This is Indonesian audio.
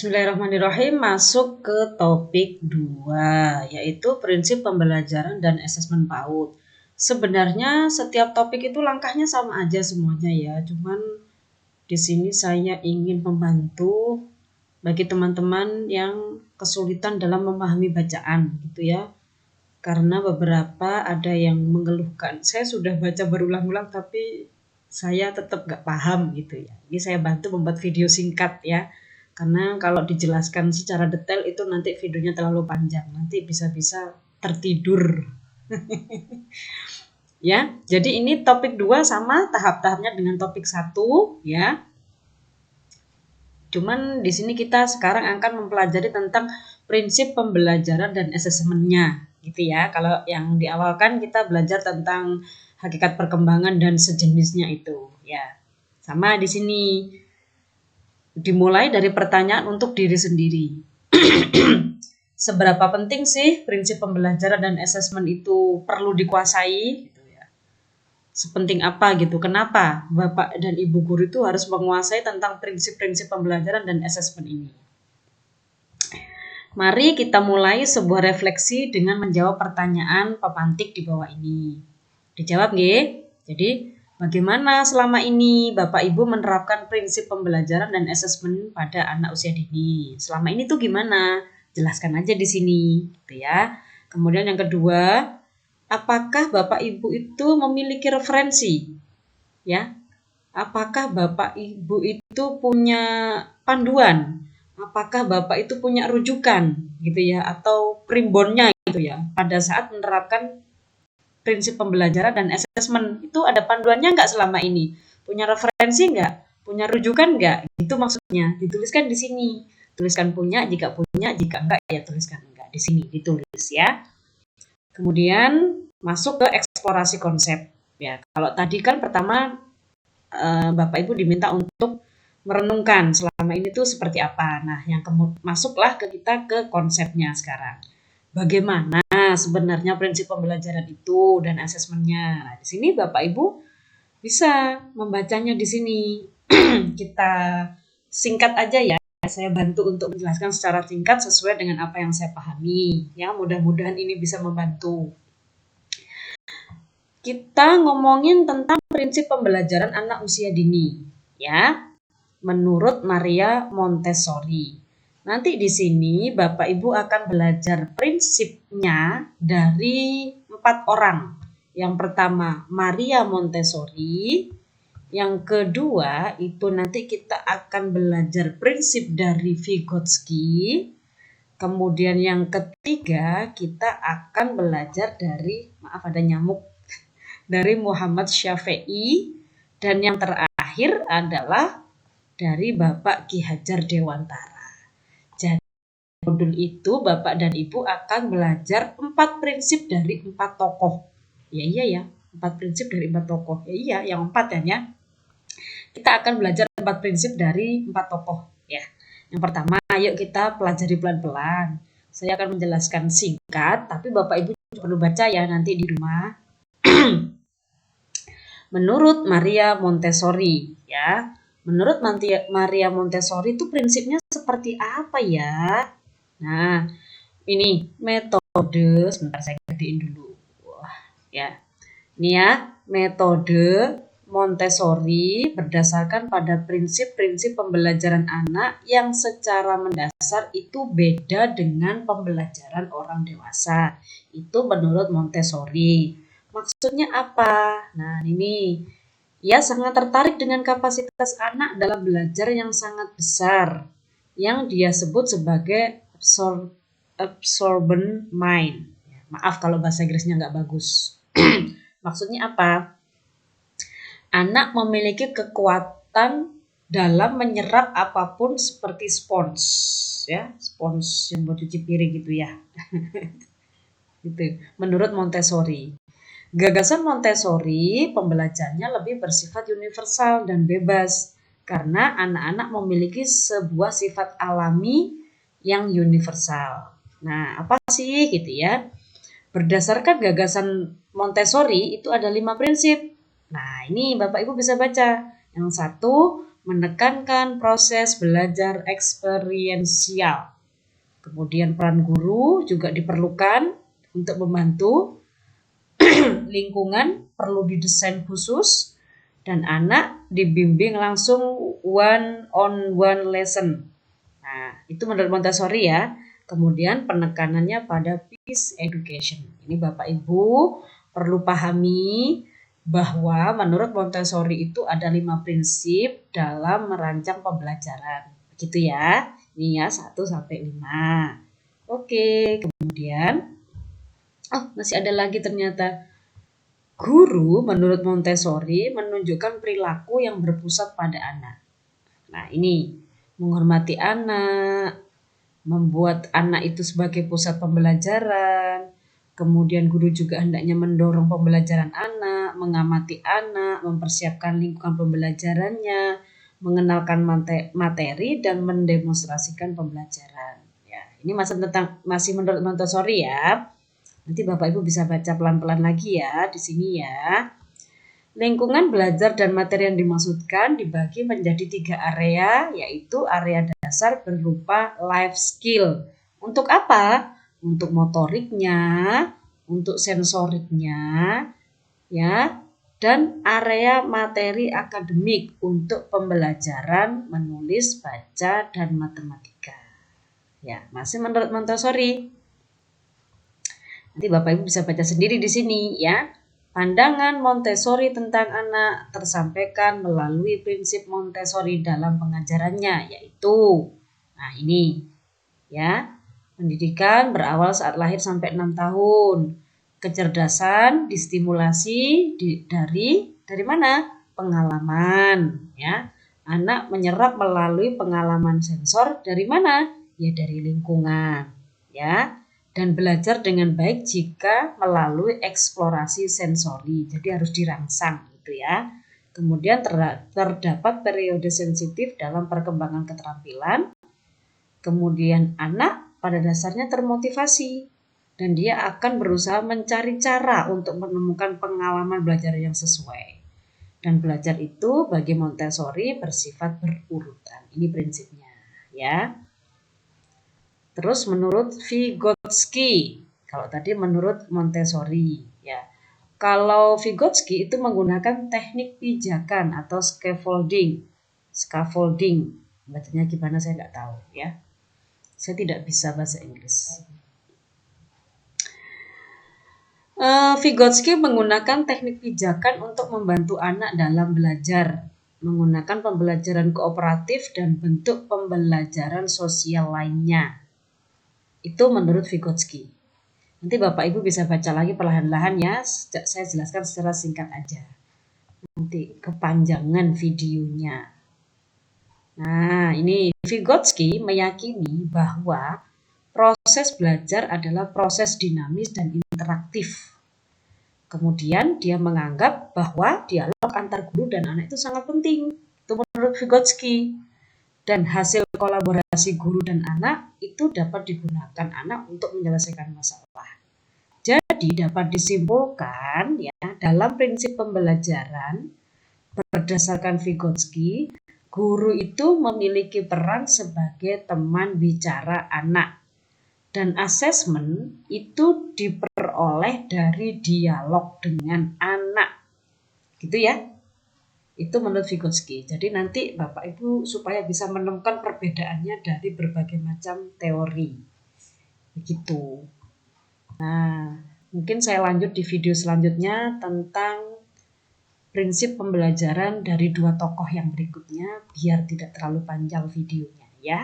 Bismillahirrahmanirrahim, masuk ke topik 2, yaitu prinsip pembelajaran dan asesmen PAUD. Sebenarnya setiap topik itu langkahnya sama aja semuanya ya, cuman di sini saya ingin membantu bagi teman-teman yang kesulitan dalam memahami bacaan gitu ya. Karena beberapa ada yang mengeluhkan, saya sudah baca berulang-ulang tapi saya tetap gak paham gitu ya. Ini saya bantu membuat video singkat ya. Karena kalau dijelaskan secara detail itu nanti videonya terlalu panjang, nanti bisa-bisa tertidur. Ya, jadi ini topik 2 sama tahap-tahapnya dengan topik 1 ya. Cuman di sini kita sekarang akan mempelajari tentang prinsip pembelajaran dan asesmennya gitu ya. Kalau yang di awal kan kita belajar tentang hakikat perkembangan dan sejenisnya itu ya. Sama di sini. Dimulai dari pertanyaan untuk diri sendiri. Seberapa penting sih prinsip pembelajaran dan asesmen itu perlu dikuasai? Gitu ya. Sepenting apa gitu? Kenapa Bapak dan Ibu guru itu harus menguasai tentang prinsip-prinsip pembelajaran dan asesmen ini? Mari kita mulai sebuah refleksi dengan menjawab pertanyaan pemantik di bawah ini. Dijawab nggih? Jadi, bagaimana selama ini Bapak Ibu menerapkan prinsip pembelajaran dan asesmen pada anak usia dini? Selama ini tuh gimana? Jelaskan aja di sini, gitu ya. Kemudian yang kedua, apakah Bapak Ibu itu memiliki referensi? Ya. Apakah Bapak Ibu itu punya panduan? Apakah Bapak itu punya rujukan gitu ya atau primbonnya gitu ya pada saat menerapkan prinsip pembelajaran dan asesmen itu ada panduannya nggak selama ini? Punya referensi nggak? Punya rujukan nggak? Itu maksudnya. Dituliskan di sini. Tuliskan punya, jika enggak ya tuliskan enggak. Di sini ditulis ya. Kemudian masuk ke eksplorasi konsep. Ya, kalau tadi kan pertama Bapak Ibu diminta untuk merenungkan selama ini tuh seperti apa. Nah, yang masuklah kita ke konsepnya sekarang. Bagaimana sebenarnya prinsip pembelajaran itu dan asesmennya. Nah, di sini Bapak Ibu bisa membacanya di sini. Kita singkat aja ya. Saya bantu untuk menjelaskan secara singkat sesuai dengan apa yang saya pahami. Ya, mudah-mudahan ini bisa membantu. Kita ngomongin tentang prinsip pembelajaran anak usia dini, ya. Menurut Maria Montessori. Nanti di sini Bapak Ibu akan belajar prinsipnya dari 4 orang. Yang pertama Maria Montessori, yang kedua itu nanti kita akan belajar prinsip dari Vygotsky. Kemudian yang ketiga kita akan belajar dari, maaf ada nyamuk, dari Muhammad Syafi'i. Dan yang terakhir adalah dari Bapak Ki Hajar Dewantara. Jadi modul itu Bapak dan Ibu akan belajar 4 prinsip dari 4 tokoh. Ya, 4 prinsip dari 4 tokoh. Ya, yang 4 ya. Kita akan belajar 4 prinsip dari 4 tokoh ya. Yang pertama, yuk kita pelajari pelan-pelan. Saya akan menjelaskan singkat, tapi Bapak Ibu perlu baca ya nanti di rumah. Menurut Maria Montessori ya. Menurut Maria Montessori itu prinsipnya seperti apa ya? Nah, ini metode, sebentar saya gedein dulu. Wah, ya. Ini ya, metode Montessori berdasarkan pada prinsip-prinsip pembelajaran anak yang secara mendasar itu beda dengan pembelajaran orang dewasa. Itu menurut Montessori. Maksudnya apa? Nah, ini ia sangat tertarik dengan kapasitas anak dalam belajar yang sangat besar, yang dia sebut sebagai absorbent mind. Maaf kalau bahasa Inggrisnya nggak bagus. Maksudnya apa? Anak memiliki kekuatan dalam menyerap apapun seperti spons, ya, spons yang buat cuci piring gitu ya. Gitu. Menurut Montessori. Gagasan Montessori, pembelajarannya lebih bersifat universal dan bebas karena anak-anak memiliki sebuah sifat alami yang universal. Nah, apa sih gitu ya? Berdasarkan gagasan Montessori itu ada 5 prinsip. Nah, ini Bapak Ibu bisa baca. Yang satu, menekankan proses belajar eksperiensial. Kemudian peran guru juga diperlukan untuk membantu. Lingkungan perlu didesain khusus dan anak dibimbing langsung one on one lesson. Nah, itu menurut Montessori ya. Kemudian penekanannya pada peace education. Ini Bapak Ibu perlu pahami bahwa menurut Montessori itu ada 5 prinsip dalam merancang pembelajaran. Begitu ya. Ini ya 1 sampai 5. Oke, kemudian masih ada lagi ternyata. Guru menurut Montessori menunjukkan perilaku yang berpusat pada anak. Nah, ini menghormati anak, membuat anak itu sebagai pusat pembelajaran. Kemudian guru juga hendaknya mendorong pembelajaran anak, mengamati anak, mempersiapkan lingkungan pembelajarannya, mengenalkan materi dan mendemonstrasikan pembelajaran. Ya, ini masih menurut Montessori ya. Nanti Bapak Ibu bisa baca pelan-pelan lagi ya di sini ya. Lingkungan belajar dan materi yang dimaksudkan dibagi menjadi 3 area, yaitu area dasar berupa life skill. Untuk apa? Untuk motoriknya, untuk sensoriknya, ya, dan area materi akademik untuk pembelajaran menulis, baca, dan matematika. Ya, masih menurut Montessori. Nanti Bapak Ibu bisa baca sendiri di sini ya. Pandangan Montessori tentang anak tersampaikan melalui prinsip Montessori dalam pengajarannya, yaitu ini ya. Pendidikan berawal saat lahir sampai 6 tahun. Kecerdasan distimulasi dari mana? Pengalaman ya. Anak menyerap melalui pengalaman sensor dari mana? Ya dari lingkungan ya. Dan belajar dengan baik jika melalui eksplorasi sensori. Jadi harus dirangsang gitu ya. Kemudian terdapat periode sensitif dalam perkembangan keterampilan. Kemudian anak pada dasarnya termotivasi dan dia akan berusaha mencari cara untuk menemukan pengalaman belajar yang sesuai. Dan belajar itu bagi Montessori bersifat berurutan. Ini prinsipnya ya. Terus menurut Vygotsky, kalau tadi menurut Montessori ya. Kalau Vygotsky itu menggunakan teknik pijakan atau scaffolding. Bacanya gimana saya nggak tahu ya. Saya tidak bisa bahasa Inggris. Vygotsky menggunakan teknik pijakan untuk membantu anak dalam belajar, menggunakan pembelajaran kooperatif dan bentuk pembelajaran sosial lainnya. Itu menurut Vygotsky. Nanti Bapak Ibu bisa baca lagi perlahan-lahan ya. Saya jelaskan secara singkat aja. Nanti kepanjangan videonya. Nah, ini Vygotsky meyakini bahwa proses belajar adalah proses dinamis dan interaktif. Kemudian dia menganggap bahwa dialog antar guru dan anak itu sangat penting. Itu menurut Vygotsky. Dan hasil kolaborasi guru dan anak itu dapat digunakan anak untuk menyelesaikan masalah. Jadi dapat disimpulkan ya dalam prinsip pembelajaran berdasarkan Vygotsky, guru itu memiliki peran sebagai teman bicara anak. Dan asesmen itu diperoleh dari dialog dengan anak. Gitu ya. Itu menurut Vygotsky. Jadi nanti Bapak Ibu supaya bisa menemukan perbedaannya dari berbagai macam teori. Begitu. Nah, mungkin saya lanjut di video selanjutnya tentang prinsip pembelajaran dari 2 tokoh yang berikutnya biar tidak terlalu panjang videonya ya.